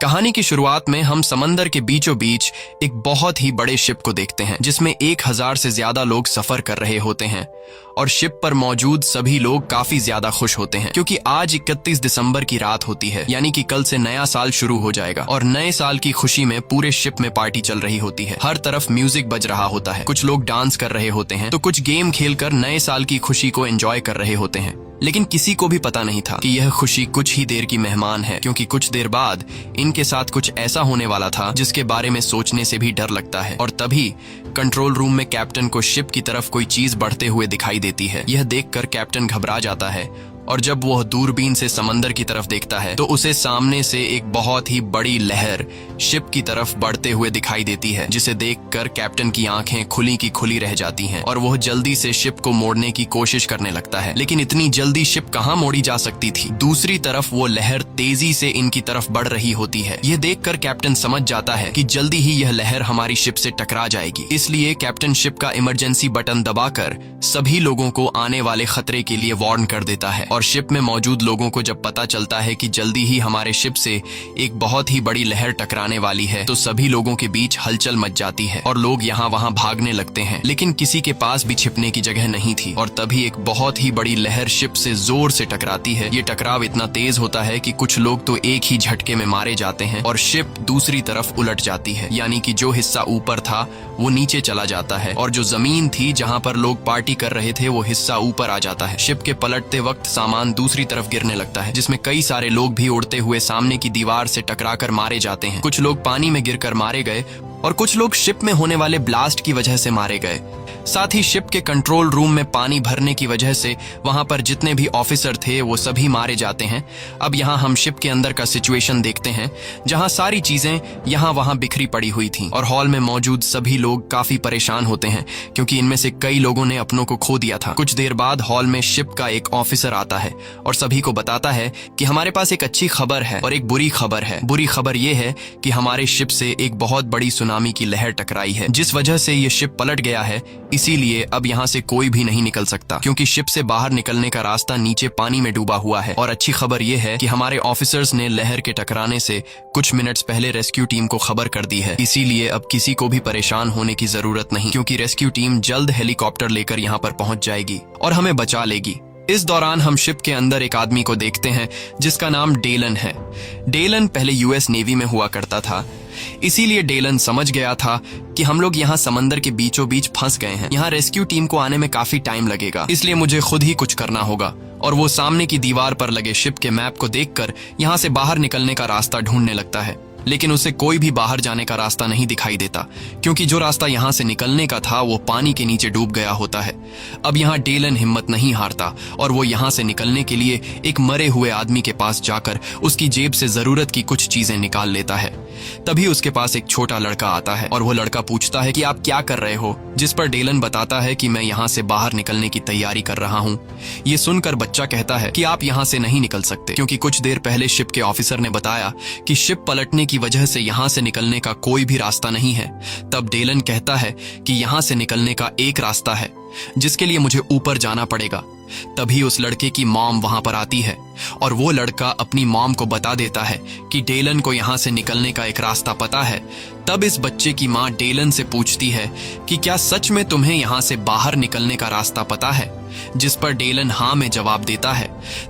कहानी की शुरुआत में हम समंदर के बीचों बीच एक बहुत ही बड़े शिप को देखते हैं जिसमें 1000 से ज्यादा लोग सफर कर रहे होते हैं और शिप पर मौजूद सभी लोग काफी ज्यादा खुश होते हैं क्योंकि आज 31 दिसंबर की रात होती है, यानी कि कल से नया साल शुरू हो जाएगा और नए साल की खुशी में पूरे शिप में पार्टी चल रही होती है। हर तरफ म्यूजिक बज रहा होता है, कुछ लोग डांस कर रहे होते हैं तो कुछ गेम खेलकर नए साल की खुशी को एंजॉय कर रहे होते हैं। लेकिन किसी को भी पता नहीं था कि यह खुशी कुछ ही देर की मेहमान है, क्योंकि कुछ देर बाद इनके साथ कुछ ऐसा होने वाला था जिसके बारे में सोचने से भी डर लगता है। और तभी कंट्रोल रूम में कैप्टन को शिप की तरफ कोई चीज बढ़ते हुए दिखाई देती है। यह देखकर कैप्टन घबरा जाता है और जब वह दूरबीन से समंदर की तरफ देखता है तो उसे सामने से एक बहुत ही बड़ी लहर शिप की तरफ बढ़ते हुए दिखाई देती है, जिसे देखकर कैप्टन की आंखें खुली की खुली रह जाती हैं और वह जल्दी से शिप को मोड़ने की कोशिश करने लगता है। लेकिन इतनी जल्दी शिप कहां मोड़ी जा सकती थी। दूसरी तरफ वो लहर तेजी से इनकी तरफ बढ़ रही होती है। यह देखकर कैप्टन समझ जाता है कि जल्दी ही यह लहर हमारी शिप से टकरा जाएगी। इसलिए कैप्टन शिप का इमरजेंसी बटन दबाकर सभी लोगों को आने वाले खतरे के लिए वार्न कर देता है। और शिप में मौजूद लोगों को जब पता चलता है कि जल्दी ही हमारे शिप से एक बहुत ही बड़ी लहर टकराने वाली है तो सभी लोगों के बीच हलचल मच जाती है और लोग यहाँ वहाँ भागने लगते हैं। लेकिन किसी के पास भी छिपने की जगह नहीं थी और तभी एक बहुत ही बड़ी लहर शिप से जोर से टकराती है। ये टकराव इतना तेज होता है कि कुछ लोग तो एक ही झटके में मारे जाते हैं और शिप दूसरी तरफ उलट जाती है, यानी कि जो हिस्सा ऊपर था वो नीचे चला जाता है और जो जमीन थी जहाँ पर लोग पार्टी कर रहे थे वो हिस्सा ऊपर आ जाता है। शिप के पलटते वक्त सामान दूसरी तरफ गिरने लगता है, जिसमें कई सारे लोग भी उड़ते हुए सामने की दीवार से टकराकर मारे जाते हैं। कुछ लोग पानी में गिरकर मारे गए और कुछ लोग शिप में होने वाले ब्लास्ट की वजह से मारे गए। साथ ही शिप के कंट्रोल रूम में पानी भरने की वजह से वहां पर जितने भी ऑफिसर थे वो सभी मारे जाते हैं। अब यहाँ हम शिप के अंदर का सिचुएशन देखते हैं, जहां सारी चीजें यहाँ वहां बिखरी पड़ी हुई थी और हॉल में मौजूद सभी लोग काफी परेशान होते हैं क्योंकि इनमें से कई लोगों ने अपनों को खो दिया था। कुछ देर बाद हॉल में शिप का एक ऑफिसर आता है और सभी को बताता है कि हमारे पास एक अच्छी खबर है और एक बुरी खबर है। बुरी खबर ये है कि हमारे शिप से एक बहुत बड़ी सुनामी की लहर टकराई है, जिस वजह से ये शिप पलट गया है। इसीलिए अब यहाँ से कोई भी नहीं निकल सकता क्योंकि शिप से बाहर निकलने का रास्ता नीचे पानी में डूबा हुआ है। और अच्छी खबर यह है कि हमारे ऑफिसर्स ने लहर के टकराने से कुछ मिनट्स पहले रेस्क्यू टीम को खबर कर दी है। इसीलिए अब किसी को भी परेशान होने की जरूरत नहीं क्योंकि रेस्क्यू टीम जल्द हेलीकॉप्टर लेकर यहाँ पर पहुंच जाएगी और हमें बचा लेगी। इस दौरान हम शिप के अंदर एक आदमी को देखते हैं जिसका नाम डेलन है। डेलन पहले यूएस नेवी में हुआ करता था, इसीलिए डेलन समझ गया था कि हम लोग यहाँ समंदर के बीचों बीच फंस गए हैं। यहाँ रेस्क्यू टीम को आने में काफी टाइम लगेगा, इसलिए मुझे खुद ही कुछ करना होगा। और वो सामने की दीवार पर लगे शिप के मैप को देखकर यहाँ से बाहर निकलने का रास्ता ढूंढने लगता है। लेकिन उसे कोई भी बाहर जाने का रास्ता नहीं दिखाई देता क्योंकि जो रास्ता यहाँ से निकलने का था वो पानी के नीचे डूब गया होता है। अब यहाँ डेलन हिम्मत नहीं हारता और वो यहाँ से निकलने के लिए एक मरे हुए आदमी के पास जाकर उसकी जेब से जरूरत की कुछ चीजें निकाल लेता है। तभी उसके पास एक छोटा लड़का आता है और वो लड़का पूछता है कि आप क्या कर रहे हो, जिस पर डेलन बताता है कि मैं यहाँ से बाहर निकलने की तैयारी कर रहा हूँ। ये सुनकर बच्चा कहता है कि आप यहाँ से नहीं निकल सकते क्योंकि कुछ देर पहले शिप के ऑफिसर ने बताया कि शिप पलटने की वजह से यहाँ से निकलने का कोई भी रास्ता नहीं है। तब डेलन कहता है कि यहाँ से निकलने का एक रास्ता है जिसके लिए मुझे ऊपर जाना पड़ेगा। तभी उस लड़के की मॉम वहां पर आती है और वो लड़का अपनी मॉम को बता देता है कि डेलन को यहाँ से निकलने का एक रास्ता पता है। तब इस बच्चे की माँ डेलन से पूछती है कि क्या सच में तुम्हें यहाँ से बाहर निकलने का रास्ता पता है, जिस पर डेलन हाँ में जवाब देता है।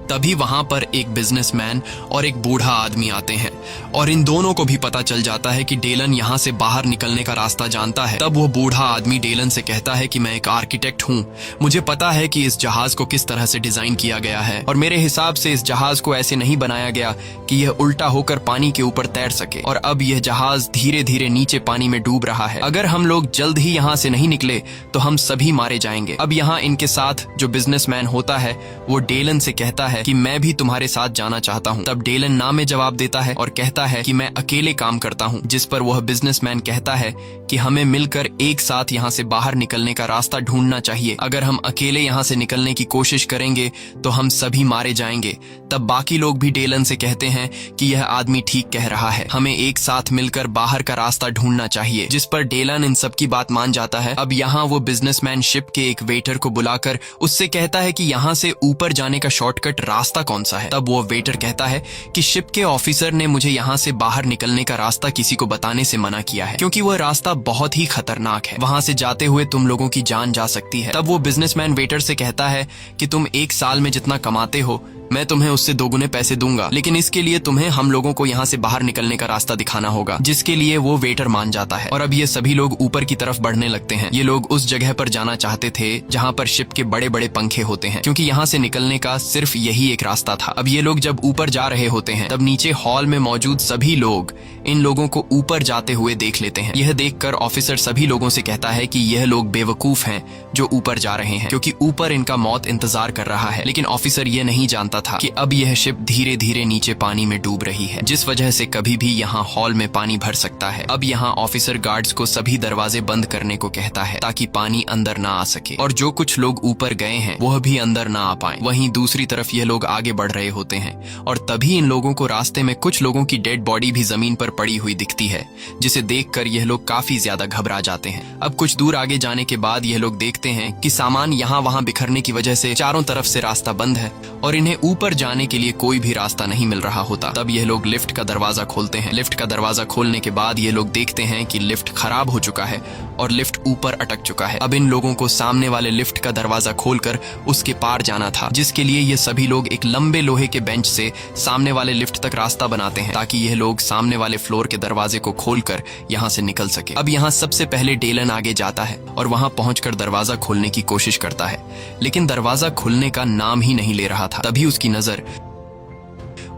तभी वहां पर एक बिजनेसमैन और एक बूढ़ा आदमी आते हैं और इन दोनों को भी पता चल जाता है कि डेलन यहाँ से बाहर निकलने का रास्ता जानता है। तब वो बूढ़ा आदमी डेलन से कहता है कि मैं एक आर्किटेक्ट हूँ, मुझे पता है कि इस जहाज को किस तरह से डिजाइन किया गया है और मेरे हिसाब से इस जहाज को ऐसे नहीं बनाया गया कि यह उल्टा होकर पानी के ऊपर तैर सके और अब यह जहाज धीरे धीरे नीचे पानी में डूब रहा है। अगर हम लोग जल्द ही यहाँ से नहीं निकले तो हम सभी मारे जाएंगे। अब यहाँ इनके साथ जो बिजनेसमैन होता है वो डेलन से कहता है कि मैं भी तुम्हारे साथ जाना चाहता हूँ। तब डेलन ना में जवाब देता है और कहता है कि मैं अकेले काम करता हूँ, जिस पर वह बिजनेसमैन कहता है कि हमें मिलकर एक साथ यहाँ से बाहर निकलने का रास्ता ढूंढना चाहिए। अगर हम अकेले यहाँ से निकलने की कोशिश करेंगे तो हम सभी मारे जाएंगे। तब बाकी लोग भी डेलन से कहते हैं कि यह आदमी ठीक कह रहा है, हमें एक साथ मिलकर बाहर का रास्ता ढूंढना चाहिए, जिस पर डेलन इन सब की बात मान जाता है। अब यहाँ वो बिजनेसमैन शिप के एक वेटर को बुलाकर उससे कहता है कि यहाँ से ऊपर जाने का शॉर्टकट रास्ता कौन सा है। तब वो वेटर कहता है कि शिप के ऑफिसर ने मुझे यहाँ से बाहर निकलने का रास्ता किसी को बताने से मना किया है, क्योंकि वह रास्ता बहुत ही खतरनाक है, वहां से जाते हुए तुम लोगों की जान जा सकती है। तब वो बिजनेसमैन वेटर से कहता है कि तुम एक साल में जितना कमाते हो मैं तुम्हें उससे दोगुने पैसे दूंगा, लेकिन इसके लिए तुम्हें हम लोगों को यहाँ से बाहर निकलने का रास्ता दिखाना होगा, जिसके लिए वो वेटर मान जाता है। और अब ये सभी लोग ऊपर की तरफ बढ़ने लगते हैं। ये लोग उस जगह पर जाना चाहते थे जहाँ पर शिप के बड़े बड़े पंखे होते हैं, क्योंकि यहाँ से निकलने का सिर्फ यही एक रास्ता था। अब ये लोग जब ऊपर जा रहे होते हैं तब नीचे हॉल में मौजूद सभी लोग इन लोगों को ऊपर जाते हुए देख लेते हैं। यह देखकर ऑफिसर सभी लोगों से कहता है कि यह लोग बेवकूफ हैं जो ऊपर जा रहे हैं, क्योंकि ऊपर इनका मौत इंतजार कर रहा है। लेकिन ऑफिसर ये नहीं जानता था कि अब यह शिप धीरे धीरे नीचे पानी में डूब रही है, जिस वजह से कभी भी यहाँ हॉल में पानी भर सकता है। अब यहाँ ऑफिसर गार्ड्स को सभी दरवाजे बंद करने को कहता है ताकि पानी अंदर ना आ सके, और जो कुछ लोग ऊपर गए हैं वह भी अंदर ना आ पाए। वहीं दूसरी तरफ यह लोग आगे बढ़ रहे होते हैं और तभी इन लोगों को रास्ते में कुछ लोगों की डेड बॉडी भी जमीन पर पड़ी हुई दिखती है, जिसे देखकर यह लोग काफी ज्यादा घबरा जाते हैं। अब कुछ दूर आगे जाने के बाद यह लोग देखते हैं कि सामान यहाँ वहाँ बिखरने की वजह से चारों तरफ से रास्ता बंद है और इन्हें ऊपर जाने के लिए कोई भी रास्ता नहीं मिल रहा होता। तब यह लोग लिफ्ट का दरवाजा खोलते हैं। लिफ्ट का दरवाजा खोलने के बाद ये लोग देखते हैं कि लिफ्ट खराब हो चुका है और लिफ्ट ऊपर अटक चुका है। अब इन लोगों को सामने वाले लिफ्ट का दरवाजा खोलकर उसके पार जाना था, जिसके लिए ये सभी लोग एक लंबे लोहे के बेंच से सामने वाले लिफ्ट तक रास्ता बनाते हैं ताकि यह लोग सामने वाले फ्लोर के दरवाजे को खोलकर यहाँ से निकल सके। अब यहाँ सबसे पहले डेलन आगे जाता है और वहां पहुंचकर दरवाजा खोलने की कोशिश करता है, लेकिन दरवाजा खुलने का नाम ही नहीं ले रहा था। तभी उसकी नजर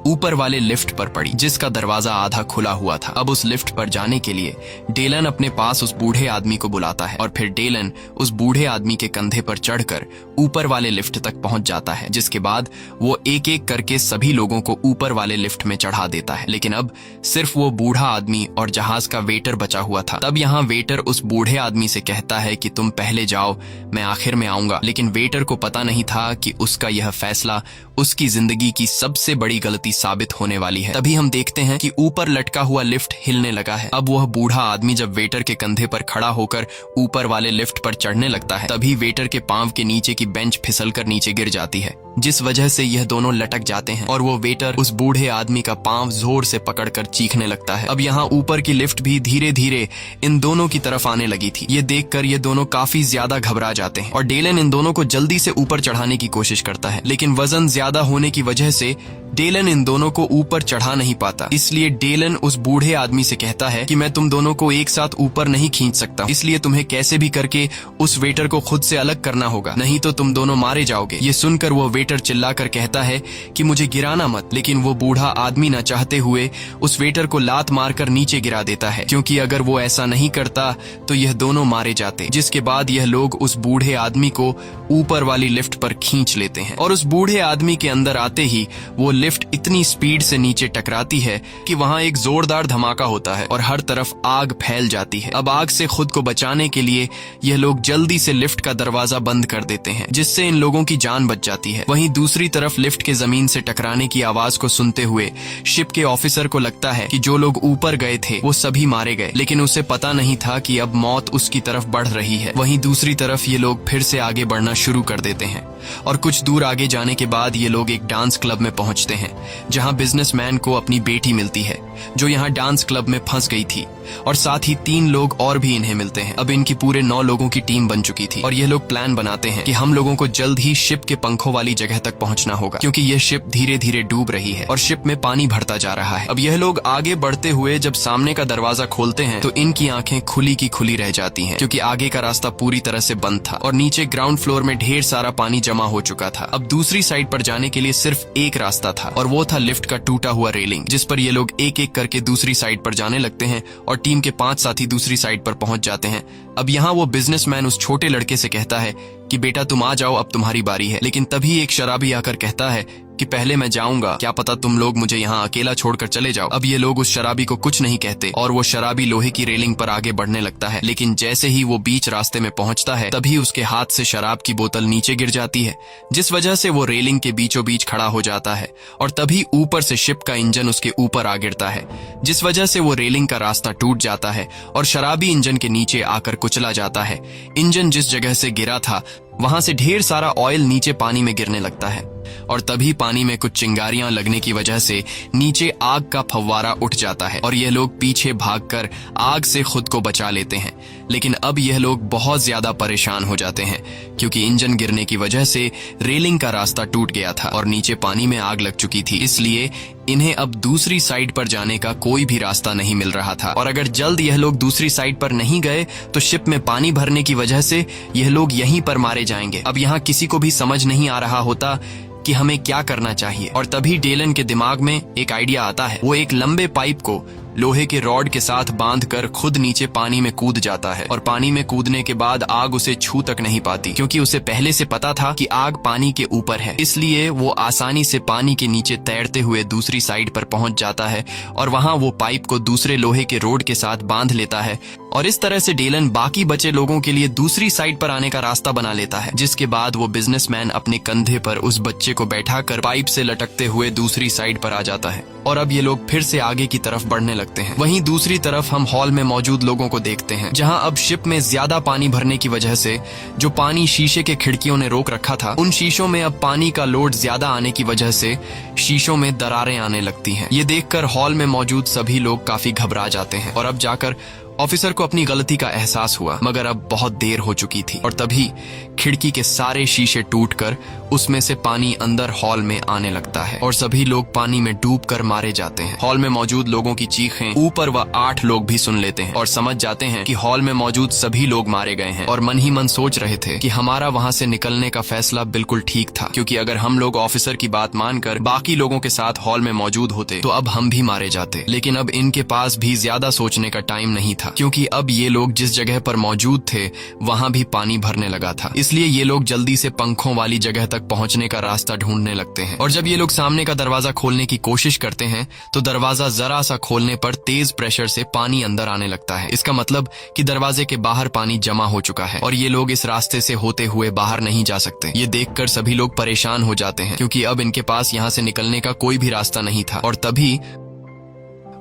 ऊपर वाले लिफ्ट पर पड़ी, जिसका दरवाजा आधा खुला हुआ था। अब उस लिफ्ट पर जाने के लिए डेलन अपने पास उस बूढ़े आदमी को बुलाता है और फिर डेलन उस बूढ़े आदमी के कंधे पर चढ़कर ऊपर वाले लिफ्ट तक पहुंच जाता है, जिसके बाद वो एक एक करके सभी लोगों को ऊपर वाले लिफ्ट में चढ़ा देता है। लेकिन अब सिर्फ वो बूढ़ा आदमी और जहाज का वेटर बचा हुआ था। तब यहाँ वेटर उस बूढ़े आदमी से कहता है कि तुम पहले जाओ, मैं आखिर में आऊंगा। लेकिन वेटर को पता नहीं था कि उसका यह फैसला उसकी जिंदगी की सबसे बड़ी गलती साबित होने वाली है। तभी हम देखते हैं कि ऊपर लटका हुआ लिफ्ट हिलने लगा है। अब वह बूढ़ा आदमी जब वेटर के कंधे पर खड़ा होकर ऊपर वाले लिफ्ट पर चढ़ने लगता है, तभी वेटर के पांव के नीचे की बेंच फिसलकर नीचे गिर जाती है, जिस वजह से यह दोनों लटक जाते हैं और वो वेटर उस बूढ़े आदमी का पांव जोर से पकड़कर चीखने लगता है। अब यहाँ ऊपर की लिफ्ट भी धीरे धीरे इन दोनों की तरफ आने लगी थी। ये देखकर ये दोनों काफी ज्यादा घबरा जाते हैं और डेलन इन दोनों को जल्दी से ऊपर चढ़ाने की कोशिश करता है, लेकिन वजन ज्यादा होने की वजह से डेलन इन दोनों को ऊपर चढ़ा नहीं पाता। इसलिए डेलन उस बूढ़े आदमी से कहता है कि मैं तुम दोनों को एक साथ ऊपर नहीं खींच सकता, इसलिए तुम्हें कैसे भी करके उस वेटर को खुद से अलग करना होगा, नहीं तो तुम दोनों मारे जाओगे। ये सुनकर वो वेटर चिल्लाकर कहता है कि मुझे गिराना मत, लेकिन वो बूढ़ा आदमी न चाहते हुए उस वेटर को लात मारकर नीचे गिरा देता है, क्योंकि अगर वो ऐसा नहीं करता तो यह दोनों मारे जाते। जिसके बाद यह लोग उस बूढ़े आदमी को ऊपर वाली लिफ्ट पर खींच लेते हैं और उस बूढ़े आदमी के अंदर आते ही वो लिफ्ट इतनी स्पीड से नीचे टकराती है कि वहां एक जोरदार धमाका होता है और हर तरफ आग फैल जाती है। अब आग से खुद को बचाने के लिए यह लोग जल्दी से लिफ्ट का दरवाजा बंद कर देते हैं, जिससे इन लोगों की जान बच जाती है। वहीं दूसरी तरफ लिफ्ट के जमीन से टकराने की आवाज को सुनते हुए शिप के ऑफिसर को लगता है कि जो लोग ऊपर गए थे वो सभी मारे गए, लेकिन उसे पता नहीं था कि अब मौत उसकी तरफ बढ़ रही है। वहीं दूसरी तरफ ये लोग फिर से आगे बढ़ना शुरू कर देते हैं और कुछ दूर आगे जाने के बाद ये लोग एक डांस क्लब में पहुंचते हैं, जहां बिजनेसमैन को अपनी बेटी मिलती है जो यहाँ डांस क्लब में फंस गई थी, और साथ ही 3 लोग और भी इन्हें मिलते हैं। अब इनकी पूरे 9 लोगों की टीम बन चुकी थी और ये लोग प्लान बनाते हैं कि हम लोगों को जल्द ही शिप के पंखों वाली जगह तक पहुंचना होगा, क्योंकि यह शिप धीरे धीरे डूब रही है और शिप में पानी भरता जा रहा है। अब यह लोग आगे बढ़ते हुए जब सामने का दरवाजा खोलते हैं तो इनकी आंखें खुली की खुली रह जाती हैं, क्योंकि आगे का रास्ता पूरी तरह से बंद था और नीचे ग्राउंड फ्लोर में ढेर सारा पानी जमा हो चुका था। अब दूसरी साइड पर जाने के लिए सिर्फ एक रास्ता था और वो था लिफ्ट का टूटा हुआ रेलिंग, जिस पर ये लोग एक एक करके दूसरी साइड पर जाने लगते हैं और टीम के 5 साथी दूसरी साइड पर पहुंच जाते हैं। अब यहाँ वो बिजनेसमैन उस छोटे लड़के से कहता है कि बेटा तुम आ जाओ, अब तुम्हारी बारी है। लेकिन तभी एक शराबी आकर कहता है कि पहले मैं जाऊंगा, क्या पता तुम लोग मुझे यहाँ अकेला छोड़कर चले जाओ। अब ये लोग उस शराबी को कुछ नहीं कहते और वो शराबी लोहे की रेलिंग पर आगे बढ़ने लगता है, लेकिन जैसे ही वो बीच रास्ते में पहुंचता है तभी उसके हाथ से शराब की बोतल नीचे गिर जाती है, जिस वजह से वो रेलिंग के बीचों बीच खड़ा हो जाता है और तभी ऊपर से शिप का इंजन उसके ऊपर आ गिरता है, जिस वजह से वो रेलिंग का रास्ता टूट जाता है और शराबी इंजन के नीचे आकर कुचला जाता है। इंजन जिस जगह से गिरा था वहां से ढेर सारा ऑयल नीचे पानी में गिरने लगता है और तभी पानी में कुछ चिंगारियां लगने की वजह से नीचे आग का फव्वारा उठ जाता है और यह लोग पीछे भागकर आग से खुद को बचा लेते हैं। लेकिन अब यह लोग बहुत ज्यादा परेशान हो जाते हैं क्योंकि इंजन गिरने की वजह से रेलिंग का रास्ता टूट गया था और नीचे पानी में आग लग चुकी थी, इसलिए इन्हें अब दूसरी साइड पर जाने का कोई भी रास्ता नहीं मिल रहा था। और अगर जल्द यह लोग दूसरी साइड पर नहीं गए तो शिप में पानी भरने की वजह से यह लोग यहीं पर मारे जाएंगे। अब यहाँ किसी को भी समझ नहीं आ रहा होता कि हमें क्या करना चाहिए और तभी डेलन के दिमाग में एक आइडिया आता है। वो एक लंबे पाइप को लोहे के रॉड के साथ बांधकर खुद नीचे पानी में कूद जाता है और पानी में कूदने के बाद आग उसे छू तक नहीं पाती क्योंकि उसे पहले से पता था कि आग पानी के ऊपर है, इसलिए वो आसानी से पानी के नीचे तैरते हुए दूसरी साइड पर पहुंच जाता है और वहां वो पाइप को दूसरे लोहे के रोड के साथ बांध लेता है और इस तरह से डेलन बाकी बचे लोगों के लिए दूसरी साइड पर आने का रास्ता बना लेता है। जिसके बाद वो बिजनेसमैन अपने कंधे पर उस बच्चे को बैठाकर पाइप से लटकते हुए दूसरी साइड पर आ जाता है और अब ये लोग फिर से आगे की तरफ बढ़ने लगते हैं। वहीं दूसरी तरफ हम हॉल में मौजूद लोगों को देखते हैं जहां अब शिप में ज्यादा पानी भरने की वजह से जो पानी शीशे के खिड़कियों ने रोक रखा था, उन शीशों में अब पानी का लोड ज्यादा आने की वजह से शीशों में दरारें आने लगती हैं। ये देखकर हॉल में मौजूद सभी लोग काफी घबरा जाते हैं और अब जाकर ऑफिसर को अपनी गलती का एहसास हुआ, मगर अब बहुत देर हो चुकी थी और तभी खिड़की के सारे शीशे टूटकर उसमें से पानी अंदर हॉल में आने लगता है और सभी लोग पानी में डूबकर मारे जाते हैं। हॉल में मौजूद लोगों की चीखें ऊपर व 8 लोग भी सुन लेते हैं और समझ जाते हैं कि हॉल में मौजूद सभी लोग मारे गए हैं और मन ही मन सोच रहे थे कि हमारा वहां से निकलने का फैसला बिल्कुल ठीक था, क्योंकि अगर हम लोग ऑफिसर की बात मानकर बाकी लोगों के साथ हॉल में मौजूद होते तो अब हम भी मारे जाते। लेकिन अब इनके पास भी ज्यादा सोचने का टाइम नहीं था क्योंकि अब ये लोग जिस जगह पर मौजूद थे वहां भी पानी भरने लगा था, इसलिए ये लोग जल्दी से पंखों वाली जगह तक पहुंचने का रास्ता ढूंढने लगते हैं। और जब ये लोग सामने का दरवाजा खोलने की कोशिश करते हैं तो दरवाजा जरा सा खोलने पर तेज प्रेशर से पानी अंदर आने लगता है। इसका मतलब कि दरवाजे के बाहर पानी जमा हो चुका है और ये लोग इस रास्ते से होते हुए बाहर नहीं जा सकते। ये देखकर सभी लोग परेशान हो जाते हैं क्योंकि अब इनके पास यहाँ से निकलने का कोई भी रास्ता नहीं था। और तभी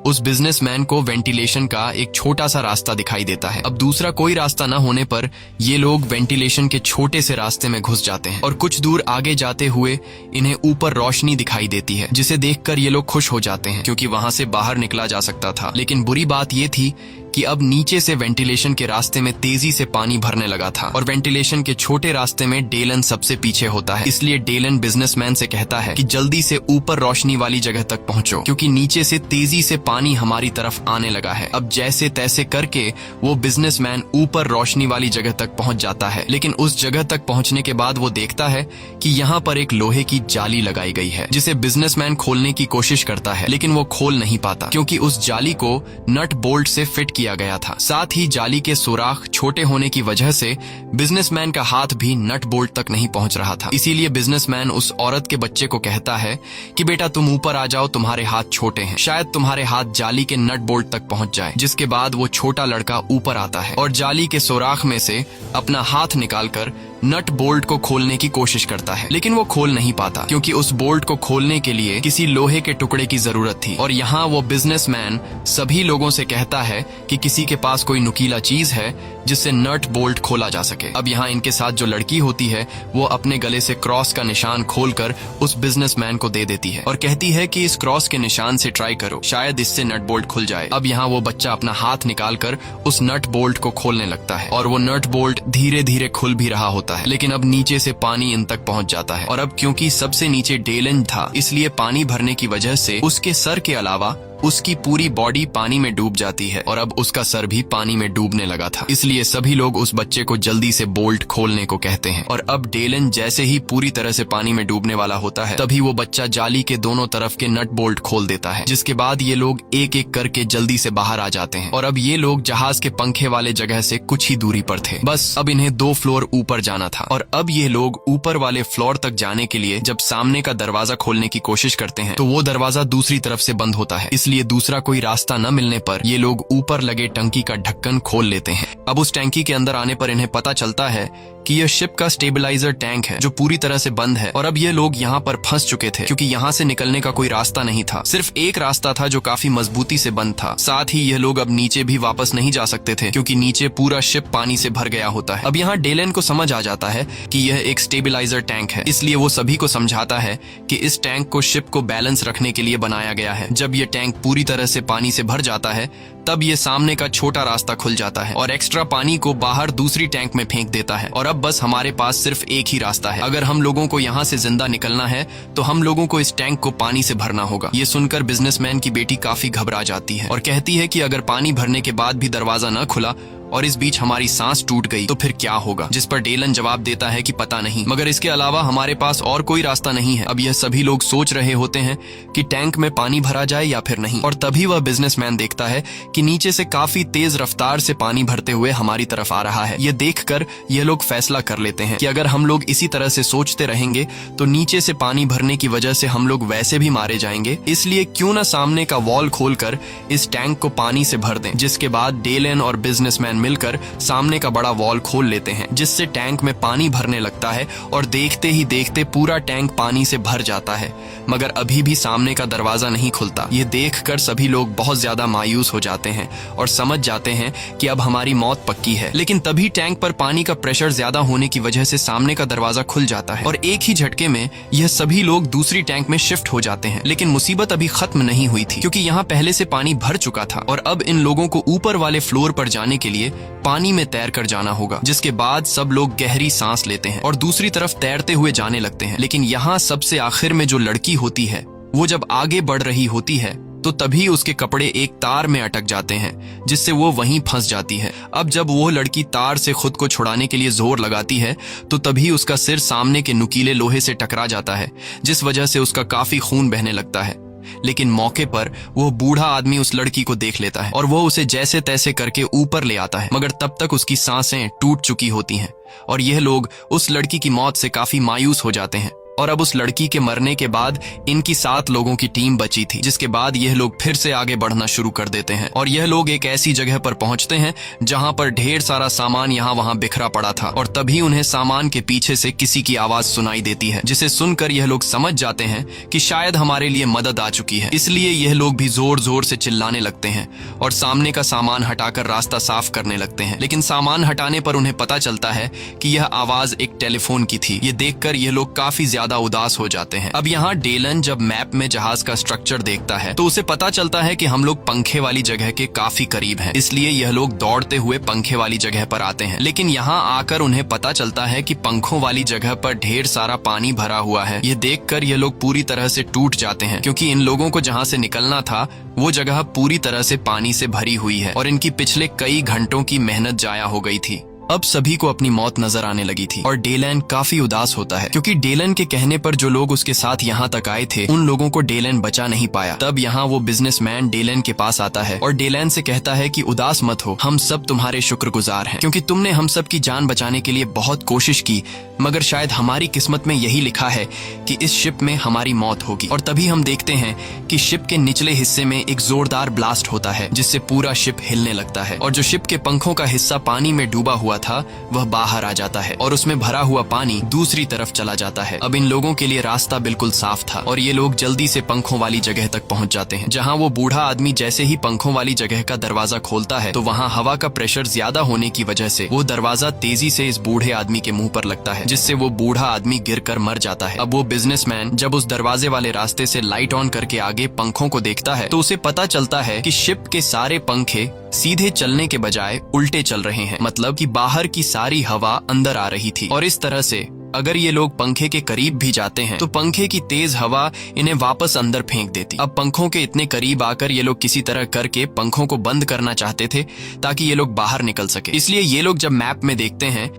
उस बिजनेसमैन को वेंटिलेशन का एक छोटा सा रास्ता दिखाई देता है। अब दूसरा कोई रास्ता न होने पर ये लोग वेंटिलेशन के छोटे से रास्ते में घुस जाते हैं और कुछ दूर आगे जाते हुए इन्हें ऊपर रोशनी दिखाई देती है, जिसे देखकर ये लोग खुश हो जाते हैं क्योंकि वहां से बाहर निकला जा सकता था। लेकिन बुरी बात ये थी कि अब नीचे से वेंटिलेशन के रास्ते में तेजी से पानी भरने लगा था और वेंटिलेशन के छोटे रास्ते में डेलन सबसे पीछे होता है। इसलिए डेलन बिजनेसमैन से कहता है कि जल्दी से ऊपर रोशनी वाली जगह तक पहुंचो क्योंकि नीचे से तेजी से पानी हमारी तरफ आने लगा है। अब जैसे तैसे करके वो बिजनेसमैन ऊपर रोशनी वाली जगह तक पहुंच जाता है, लेकिन उस जगह तक पहुंचने के बाद वो देखता है कि यहाँ पर एक लोहे की जाली लगाई गई है जिसे बिजनेसमैन खोलने की कोशिश करता है, लेकिन वो खोल नहीं पाता क्योंकि उस जाली को नट बोल्ट से फिट किया गया था। साथ ही जाली के सुराख छोटे होने की वजह से बिजनेसमैन का हाथ भी नट बोल्ट तक नहीं पहुंच रहा था। इसीलिए बिजनेसमैन उस औरत के बच्चे को कहता है कि बेटा तुम ऊपर आ जाओ, तुम्हारे हाथ छोटे हैं, शायद तुम्हारे हाथ जाली के नट बोल्ट तक पहुंच जाए। जिसके बाद वो छोटा लड़का ऊपर आता है और जाली के सुराख में से अपना हाथ निकालकर नट बोल्ट को खोलने की कोशिश करता है, लेकिन वो खोल नहीं पाता क्योंकि उस बोल्ट को खोलने के लिए किसी लोहे के टुकड़े की जरूरत थी। और यहाँ वो बिजनेसमैन सभी लोगों से कहता है कि किसी के पास कोई नुकीला चीज है जिससे नट बोल्ट खोला जा सके। अब यहाँ इनके साथ जो लड़की होती है वो अपने गले से क्रॉस का निशान खोलकर उस बिजनेसमैन को दे देती है और कहती है कि इस क्रॉस के निशान से ट्राई करो, शायद इससे नट बोल्ट खुल जाए। अब यहाँ वो बच्चा अपना हाथ निकालकर उस नट बोल्ट को खोलने लगता है और वो नट बोल्ट धीरे धीरे खुल भी रहा होता है, लेकिन अब नीचे से पानी इन तक पहुंच जाता है। और अब क्योंकि सबसे नीचे डेलन था, इसलिए पानी भरने की वजह से उसके सर के अलावा उसकी पूरी बॉडी पानी में डूब जाती है और अब उसका सर भी पानी में डूबने लगा था। इसलिए सभी लोग उस बच्चे को जल्दी से बोल्ट खोलने को कहते हैं और अब डेलन जैसे ही पूरी तरह से पानी में डूबने वाला होता है तभी वो बच्चा जाली के दोनों तरफ के नट बोल्ट खोल देता है, जिसके बाद ये लोग एक एक करके जल्दी से बाहर आ जाते हैं। और अब ये लोग जहाज के पंखे वाले जगह से कुछ ही दूरी पर थे, बस अब इन्हें 2 फ्लोर ऊपर जाना था। और अब ये लोग ऊपर वाले फ्लोर तक जाने के लिए जब सामने का दरवाजा खोलने की कोशिश करते हैं तो वो दरवाजा दूसरी तरफ से बंद होता है, इसलिए इसलिए दूसरा कोई रास्ता न मिलने पर ये लोग ऊपर लगे टंकी का ढक्कन खोल लेते हैं। अब उस टैंकी के अंदर आने पर इन्हें पता चलता है कि यह शिप का स्टेबलाइजर टैंक है जो पूरी तरह से बंद है और अब ये लोग यहाँ पर फंस चुके थे क्योंकि यहाँ से निकलने का कोई रास्ता नहीं था। सिर्फ एक रास्ता था जो काफी मजबूती से बंद था। साथ ही यह लोग अब नीचे भी वापस नहीं जा सकते थे क्योंकि नीचे पूरा शिप पानी से भर गया होता है। अब यहाँ डेलन को समझ आ जाता है कि यह एक स्टेबलाइजर टैंक है, इसलिए वो सभी को समझाता है कि इस टैंक को शिप को बैलेंस रखने के लिए बनाया गया है। जब यह टैंक पूरी तरह से पानी से भर जाता है तब ये सामने का छोटा रास्ता खुल जाता है और एक्स्ट्रा पानी को बाहर दूसरी टैंक में फेंक देता है और अब बस हमारे पास सिर्फ एक ही रास्ता है। अगर हम लोगों को यहाँ से जिंदा निकलना है तो हम लोगों को इस टैंक को पानी से भरना होगा। ये सुनकर बिजनेसमैन की बेटी काफी घबरा जाती है और कहती है कि अगर पानी भरने के बाद भी दरवाजा न खुला और इस बीच हमारी सांस टूट गई तो फिर क्या होगा। जिस पर डेलन जवाब देता है कि पता नहीं, मगर इसके अलावा हमारे पास और कोई रास्ता नहीं है। अब यह सभी लोग सोच रहे होते हैं कि टैंक में पानी भरा जाए या फिर नहीं, और तभी वह बिजनेसमैन देखता है कि नीचे से काफी तेज रफ्तार से पानी भरते हुए हमारी तरफ आ रहा है। यह देखकर यह लोग फैसला कर लेते हैं कि अगर हम लोग इसी तरह से सोचते रहेंगे तो नीचे से पानी भरने की वजह से हम लोग वैसे भी मारे जाएंगे, इसलिए क्यों न सामने का वॉल खोलकर इस टैंक को पानी से भर दें। जिसके बाद डेलन और बिजनेसमैन मिलकर सामने का बड़ा वॉल खोल लेते हैं जिससे टैंक में पानी भरने लगता है और देखते ही देखते पूरा टैंक पानी से भर जाता है, मगर अभी भी सामने का दरवाजा नहीं खुलता। ये देखकर सभी लोग बहुत ज्यादा मायूस हो जाते हैं और समझ जाते हैं कि अब हमारी मौत पक्की है। लेकिन तभी टैंक पर पानी का प्रेशर ज्यादा होने की वजह से सामने का दरवाजा खुल जाता है और एक ही झटके में यह सभी लोग दूसरी टैंक में शिफ्ट हो जाते हैं। लेकिन मुसीबत अभी खत्म नहीं हुई थी क्योंकि यहाँ पहले से पानी भर चुका था और अब इन लोगों को ऊपर वाले फ्लोर पर जाने के लिए पानी में तैर कर जाना होगा। जिसके बाद सब लोग गहरी सांस लेते हैं और दूसरी तरफ तैरते हुए जाने लगते हैं। लेकिन यहाँ सबसे आखिर में जो लड़की होती है वो जब आगे बढ़ रही होती है तो तभी उसके कपड़े एक तार में अटक जाते हैं जिससे वो वहीं फंस जाती है। अब जब वो लड़की तार से खुद को छुड़ाने के लिए जोर लगाती है तो तभी उसका सिर सामने के नुकीले लोहे से टकरा जाता है जिस वजह से उसका काफी खून बहने लगता है। लेकिन मौके पर वो बूढ़ा आदमी उस लड़की को देख लेता है और वो उसे जैसे तैसे करके ऊपर ले आता है, मगर तब तक उसकी सांसें टूट चुकी होती हैं और यह लोग उस लड़की की मौत से काफी मायूस हो जाते हैं। और अब उस लड़की के मरने के बाद इनकी 7 लोगों की टीम बची थी, जिसके बाद यह लोग फिर से आगे बढ़ना शुरू कर देते हैं और यह लोग एक ऐसी जगह पर पहुंचते हैं जहां पर ढेर सारा सामान यहाँ वहां बिखरा पड़ा था और तभी उन्हें सामान के पीछे से किसी की आवाज सुनाई देती है जिसे सुनकर यह लोग समझ जाते हैं कि शायद हमारे लिए मदद आ चुकी है। इसलिए यह लोग भी जोर जोर से चिल्लाने लगते हैं और सामने का सामान हटाकर रास्ता साफ करने लगते हैं। लेकिन सामान हटाने पर उन्हें पता चलता है कि यह आवाज एक टेलीफोन की थी। ये देखकर यह लोग काफी ज्यादा उदास हो जाते हैं। अब यहाँ डेलन जब मैप में जहाज का स्ट्रक्चर देखता है तो उसे पता चलता है कि हम लोग पंखे वाली जगह के काफी करीब हैं, इसलिए यह लोग दौड़ते हुए पंखे वाली जगह पर आते हैं। लेकिन यहाँ आकर उन्हें पता चलता है कि पंखों वाली जगह पर ढेर सारा पानी भरा हुआ है। यह देखकर यह लोग पूरी तरह से टूट जाते हैं क्योंकि इन लोगों को जहाँ से निकलना था वो जगह पूरी तरह से पानी से भरी हुई है और इनकी पिछले कई घंटों की मेहनत जाया हो गई थी। अब सभी को अपनी मौत नजर आने लगी थी और डेलन काफी उदास होता है क्योंकि डेलन के कहने पर जो लोग उसके साथ यहाँ तक आए थे उन लोगों को डेलन बचा नहीं पाया। तब यहाँ वो बिजनेसमैन डेलन के पास आता है और डेलन से कहता है कि उदास मत हो, हम सब तुम्हारे शुक्रगुजार हैं क्योंकि तुमने हम सब की जान बचाने के लिए बहुत कोशिश की, मगर शायद हमारी किस्मत में यही लिखा है कि इस शिप में हमारी मौत होगी। और तभी हम देखते हैं कि शिप के निचले हिस्से में एक जोरदार ब्लास्ट होता है जिससे पूरा शिप हिलने लगता है और जो शिप के पंखों का हिस्सा पानी में डूबा हुआ था वह बाहर आ जाता है और उसमें भरा हुआ पानी दूसरी तरफ चला जाता है। अब इन लोगों के लिए रास्ता बिल्कुल साफ था और ये लोग जल्दी से पंखों वाली जगह तक पहुंच जाते हैं जहां वो बूढ़ा आदमी जैसे ही पंखों वाली जगह का दरवाजा खोलता है तो वहां हवा का प्रेशर ज्यादा होने की वजह से वो दरवाजा तेजी से इस बूढ़े आदमी के मुंह पर लगता है जिससे वो बूढ़ा आदमी गिरकर मर जाता है। अब वो बिजनेसमैन जब उस दरवाजे वाले रास्ते से लाइट ऑन करके आगे पंखों को देखता है तो उसे पता चलता है कि शिप के सारे पंखे सीधे चलने के बजाय उल्टे चल रहे हैं, मतलब कि बाहर की सारी हवा अंदर आ रही थी और इस तरह से अगर ये लोग पंखे के करीब भी जाते हैं तो पंखे की तेज हवा इन्हें वापस अंदर फेंक देती। अब पंखों के इतने करीब आकर ये लोग किसी तरह करके पंखों को बंद करना चाहते थे ताकि ये लोग बाहर निकल सके। इसलिए ये लोग जब मैप में देखते हैं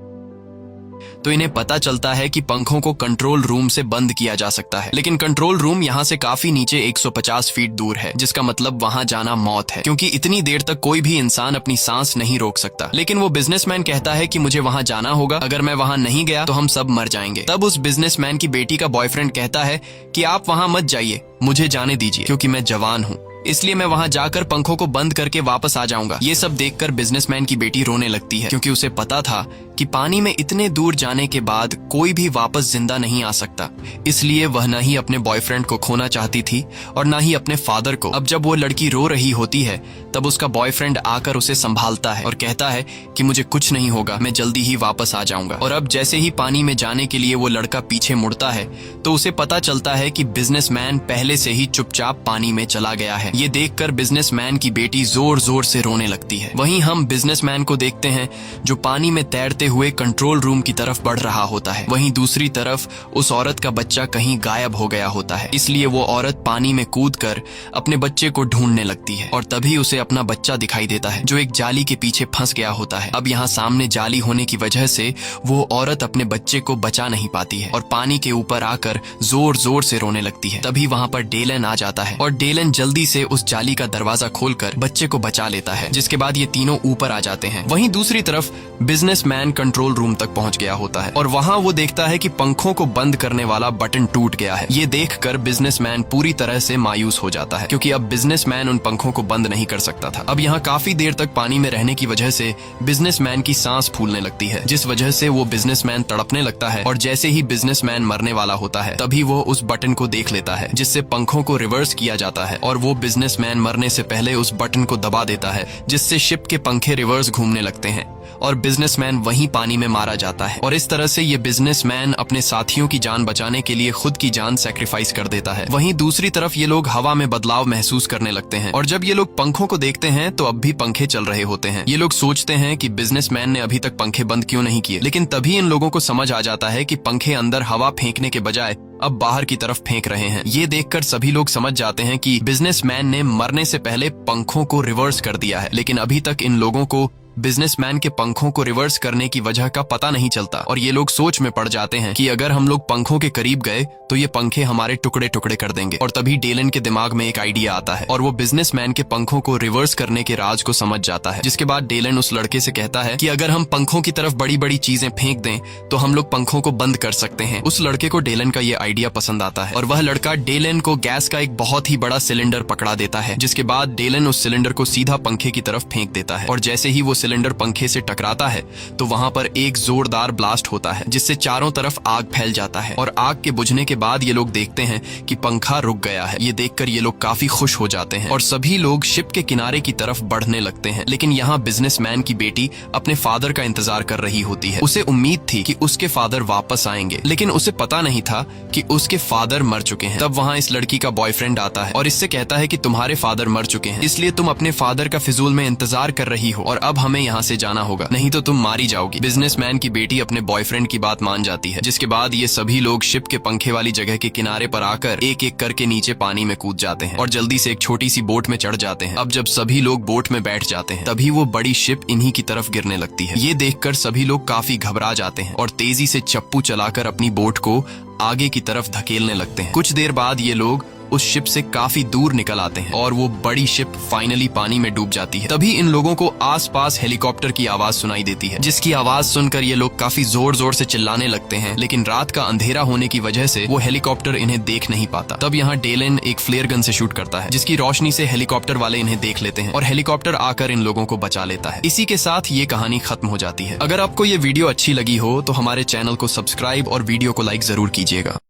तो इन्हें पता चलता है कि पंखों को कंट्रोल रूम से बंद किया जा सकता है, लेकिन कंट्रोल रूम यहाँ से काफी नीचे 150 फीट दूर है, जिसका मतलब वहाँ जाना मौत है क्योंकि इतनी देर तक कोई भी इंसान अपनी सांस नहीं रोक सकता। लेकिन वो बिजनेसमैन कहता है कि मुझे वहाँ जाना होगा, अगर मैं वहाँ नहीं गया तो हम सब मर जाएंगे। तब उस बिजनेसमैन की बेटी का बॉयफ्रेंड कहता है कि आप वहाँ मत जाइए, मुझे जाने दीजिए क्योंकि मैं जवान हूँ इसलिए मैं वहां जाकर पंखों को बंद करके वापस आ जाऊंगा। ये सब देखकर बिजनेसमैन की बेटी रोने लगती है, क्योंकि उसे पता था कि पानी में इतने दूर जाने के बाद कोई भी वापस जिंदा नहीं आ सकता। इसलिए वह न ही अपने बॉयफ्रेंड को खोना चाहती थी और न ही अपने फादर को। अब जब वो लड़की रो रही होती है तब उसका बॉयफ्रेंड आकर उसे संभालता है और कहता है कि मुझे कुछ नहीं होगा, मैं जल्दी ही वापस आ जाऊंगा। और अब जैसे ही पानी में जाने के लिए वो लड़का पीछे मुड़ता है तो उसे पता चलता है कि बिजनेसमैन पहले से ही चुपचाप पानी में चला गया है। ये देखकर बिजनेसमैन की बेटी जोर जोर से रोने लगती है। वहीं हम बिजनेसमैन को देखते हैं जो पानी में तैरते हुए कंट्रोल रूम की तरफ बढ़ रहा होता है। वहीं दूसरी तरफ उस औरत का बच्चा कहीं गायब हो गया होता है, इसलिए वो औरत पानी में कूदकर अपने बच्चे को ढूंढने लगती है और तभी उसे अपना बच्चा दिखाई देता है जो एक जाली के पीछे फंस गया होता है। अब यहाँ सामने जाली होने की वजह से वो औरत अपने बच्चे को बचा नहीं पाती है और पानी के ऊपर आकर जोर जोर से रोने लगती है। तभी वहाँ पर डेलन आ जाता है और डेलन जल्दी से उस जाली का दरवाजा खोलकर बच्चे को बचा लेता है, जिसके बाद ये तीनों ऊपर आ जाते हैं। वहीं दूसरी तरफ बिजनेसमैन कंट्रोल रूम तक पहुंच गया होता है और वहां वो देखता है कि पंखों को बंद करने वाला बटन टूट गया है। ये देखकर बिजनेसमैन पूरी तरह से मायूस हो जाता है, क्योंकि अब बिजनेसमैन उन पंखों को बंद नहीं कर सकता था। अब यहाँ काफी देर तक पानी में रहने की वजह से बिजनेसमैन की सांस फूलने लगती है, जिस वजह से वो बिजनेसमैन तड़पने लगता है और जैसे ही बिजनेसमैन मरने वाला होता है तभी वो उस बटन को देख लेता है जिससे पंखों को रिवर्स किया जाता है और वो बिजनेसमैन मरने से पहले उस बटन को दबा देता है, जिससे शिप के पंखे रिवर्स घूमने लगते हैं और बिजनेसमैन वहीं पानी में मारा जाता है। और इस तरह से ये बिजनेसमैन अपने साथियों की जान बचाने के लिए खुद की जान सैक्रिफाइस कर देता है। वहीं दूसरी तरफ ये लोग हवा में बदलाव महसूस करने लगते हैं और जब ये लोग पंखों को देखते हैं तो अब भी पंखे चल रहे होते हैं। ये लोग सोचते हैं कि बिजनेसमैन ने अभी तक पंखे बंद क्यों नहीं किए, लेकिन तभी इन लोगों को समझ आ जाता है कि पंखे अंदर हवा फेंकने के बजाय अब बाहर की तरफ फेंक रहे हैं। ये देखकर सभी लोग समझ जाते हैं कि बिजनेसमैन ने मरने से पहले पंखों को रिवर्स कर दिया है, लेकिन अभी तक इन लोगों को बिजनेसमैन के पंखों को रिवर्स करने की वजह का पता नहीं चलता और ये लोग सोच में पड़ जाते हैं कि अगर हम लोग पंखों के करीब गए तो ये पंखे हमारे टुकड़े टुकड़े कर देंगे। और तभी डेलन के दिमाग में एक आइडिया आता है और वो बिजनेसमैन के पंखों को रिवर्स करने के राज को समझ जाता है, जिसके बाद डेलन उस लड़के से कहता है कि अगर हम पंखों की तरफ बड़ी बड़ी चीजें फेंक दें तो हम लोग पंखों को बंद कर सकते हैं। उस लड़के को डेलन का ये आइडिया पसंद आता है और वह लड़का डेलन को गैस का एक बहुत ही बड़ा सिलेंडर पकड़ा देता है, जिसके बाद डेलन उस सिलेंडर को सीधा पंखे की तरफ फेंक देता है और जैसे ही वो सिलेंडर पंखे से टकराता है तो वहां पर एक जोरदार ब्लास्ट होता है, जिससे चारों तरफ आग फैल जाता है और आग के बुझने के बाद ये लोग देखते हैं कि पंखा रुक गया है। ये देखकर ये लोग काफी खुश हो जाते हैं और सभी लोग शिप के किनारे की तरफ बढ़ने लगते हैं। लेकिन यहाँ बिजनेसमैन की बेटी अपने फादर का इंतजार कर रही होती है। उसे उम्मीद थी कि उसके फादर वापस आएंगे, लेकिन उसे पता नहीं था कि उसके फादर मर चुके हैं। तब वहाँ इस लड़की का बॉयफ्रेंड आता है और इससे कहता है कि तुम्हारे फादर मर चुके हैं, इसलिए तुम अपने फादर का फिजूल में इंतजार कर रही हो और अब हमें यहाँ से जाना होगा, नहीं तो तुम मारी जाओगी। बिजनेसमैन की बेटी अपने बॉयफ्रेंड की बात मान जाती है, जिसके बाद ये सभी लोग शिप के पंखे वाली जगह के किनारे पर आकर एक एक करके नीचे पानी में कूद जाते हैं और जल्दी से एक छोटी सी बोट में चढ़ जाते हैं। अब जब सभी लोग बोट में बैठ जाते हैं तभी वो बड़ी शिप इन्हीं की तरफ गिरने लगती है। ये देखकर सभी लोग काफी घबरा जाते हैं और तेजी से चप्पू चलाकर अपनी बोट को आगे की तरफ धकेलने लगते हैं। कुछ देर बाद ये लोग उस शिप से काफी दूर निकल आते हैं और वो बड़ी शिप फाइनली पानी में डूब जाती है। तभी इन लोगों को आसपास हेलीकॉप्टर की आवाज सुनाई देती है, जिसकी आवाज सुनकर ये लोग काफी जोर जोर से चिल्लाने लगते हैं, लेकिन रात का अंधेरा होने की वजह से वो हेलीकॉप्टर इन्हें देख नहीं पाता। तब यहाँ डेलन एक फ्लेयर गन से शूट करता है, जिसकी रोशनी से हेलीकॉप्टर वाले इन्हें देख लेते हैं और हेलीकॉप्टर आकर इन लोगों को बचा लेता है। इसी के साथ ये कहानी खत्म हो जाती है। अगर आपको ये वीडियो अच्छी लगी हो तो हमारे चैनल को सब्सक्राइब और वीडियो को लाइक जरूर कीजिएगा।